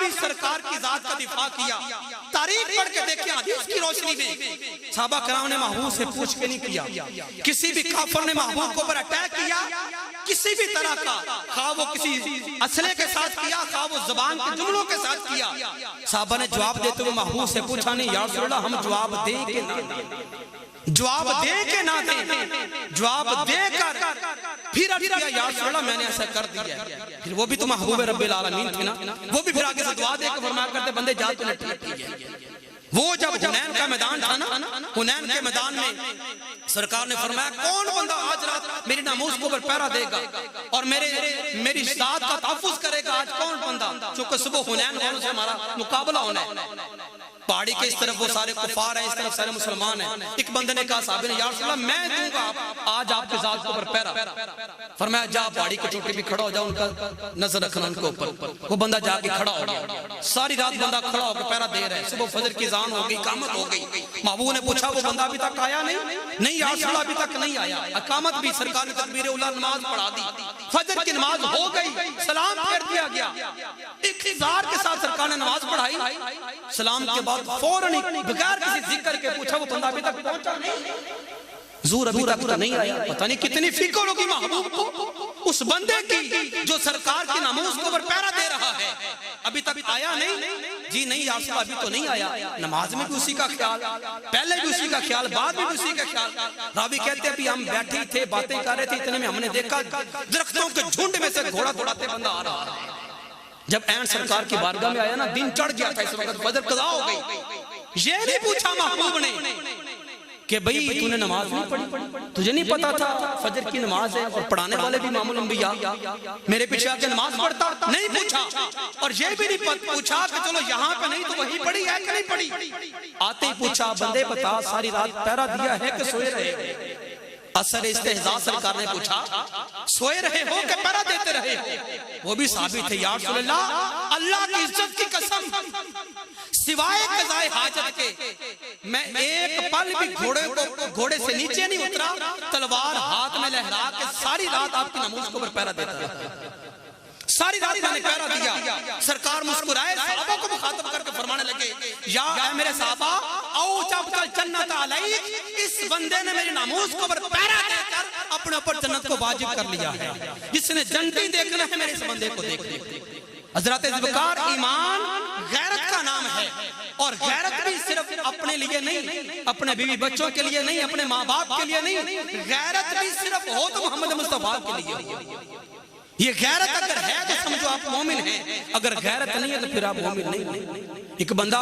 بھی سرکار کی ذات کا دفاع کیا. تاریخ پڑھ کے دیکھیں حدیث کی روشنی میں صحابہ کرام نے محبوب سے پوچھ کے نہیں کیا. کسی بھی کافر نے محبوب کو پر اٹیک کیا کسی بھی طرح کا, خواہ وہ کسی اسلحے کے ساتھ کیا خواہ وہ زبان کے جملوں کے ساتھ کیا, صحابہ نے جواب دیتے ہوئے محبوب سے پوچھا نہیں یا رسول اللہ ہم جواب دیں کہ نہ دیں, جواب دے کے نہ دیں, جواب دے کر پھر عرض کیا یا رسول اللہ میں نے ایسا کر دیا. پھر وہ بھی تو محبوب رب العالمین تھے نا, وہ بھی پھر آگے سے دعا دے کے فرمایا کرتے بندے جا تو نے ٹھیک کیا. وہ جب حنین کا میدان تھا نا, حنین کے میدان میں سرکار نے فرمایا کون بندہ آج رات میری ناموس کو پر پہرا دے گا اور میری ذات کا تحفظ کرے گا, آج کون بندہ, چونکہ صبح حنین والوں سے ہمارا مقابلہ ہونا ہے. پہاڑی کے اس طرف وہ سارے کفار ہیں, اس طرف سارے مسلمان ہیں. ایک بندے نے کہا صحابہ نے یا رسول اللہ میں دوں گا آج آپ کے ذات کو پر پہرا. فرمایا جا پہاڑی کے چوٹے بھی کھڑا ہو جا, ان کا نظر رکھنا ان کے اوپر. وہ بندہ جا کے کھڑا ہو گیا, ساری رات بندہ کھڑا ہو کے پہرا دے رہا ہے. صبح فجر کی اذان ہو گئی, اقامت ہو گئی. محبوب نے پوچھا وہ بندہ ابھی تک آیا نہیں یا رسول اللہ ابھی تک نہیں آیا. اقامت بھی سرکار نے تکبیر اولیٰ نماز پڑھا دی, فجر کی نماز ہو گئی, سلام پھیر دیا گیا. اقتدار کے ساتھ سرکار نے نماز پڑھائی, سلام کے بعد فوراً بغیر کسی ذکر کے پوچھا وہ بندہ ابھی تک پہنچا نہیں, زور ابھی تک تو نہیں آیا. پتہ نہیں کتنی فکر ہوگی محبوب کو اس بندے کی جو سرکار کی ناموس کو پہرا دے رہا ہے, ابھی تک آیا نہیں. جی نہیں یا رسول اللہ ابھی تو نہیں آیا. نماز میں بھی اسی کا خیال, پہلے بھی اسی کا خیال, بعد میں بھی اسی کا خیال. راوی کہتے ہیں ہم بیٹھے تھے باتیں کر رہے تھے, اتنے میں ہم نے دیکھا درختوں کے جھنڈ میں سے گھوڑا دوڑاتے بندہ آ رہا ہے. جب عین سرکار کی بارگاہ میں آیا نا دن چڑھ گیا تھا, اس وقت فجر قضا ہو گئی. یہ نہیں پوچھا محبوب نے کہ بھئی تو نے نماز نہیں پڑھی, تجھے نہیں پتا تھا فجر کی نماز ہے اور پڑھانے والے بھی امام الانبیاء, میرے پیچھے آ کے نماز پڑھتا نہیں پوچھا. اور یہ بھی نہیں پوچھا کہ چلو یہاں پہ نہیں تو وہی پڑھی ہے کہ نہیں پڑھی. آتے ہی پوچھا بندے بتا ساری رات پہرا دیا ہے کہ سوئے رہے ہو. اثر استہزاء سرکار نے پوچھا سوئے رہے ہو کہ پہرا دیتے رہے ہو. وہ بھی ثابت ہے یا رسول اللہ اللہ کی عزت کی قسم سوائے قضائے حاجت کے میں ایک پل بھی گھوڑے سے نیچے نہیں اترا, تلوار ہاتھ میں لہرا کے ساری رات آپ کی ناموس کو پر پہرا دیتا رہا. ساری رات میں نے پہرا دیا. سرکار مسکرائے, صحابہ کو مخاطب کر کے فرمانے لگے یا اے میرے صحابہ او جب جنت علیک, اس بندے نے میری ناموس کو پر پہرا دے کر اپنے اوپر جنت کو واجب کر لیا ہے. جس نے جنتی دیکھنا ہے میرے اس بندے کو دیکھ لے. حضرت ذوالفقار ایمان غیرت کا نام ہے, اور غیرت بھی صرف اپنے لیے نہیں, اپنے بیوی بچوں کے لیے نہیں, اپنے ماں باپ کے لیے نہیں, غیرت بھی صرف ہو تو محمد مصطفیٰ کے لیے. یہ غیرت اگر ہے تو سمجھو آپ مومن ہیں, اگر غیرت نہیں ہے تو پھر آپ مومن نہیں. ایک بندہ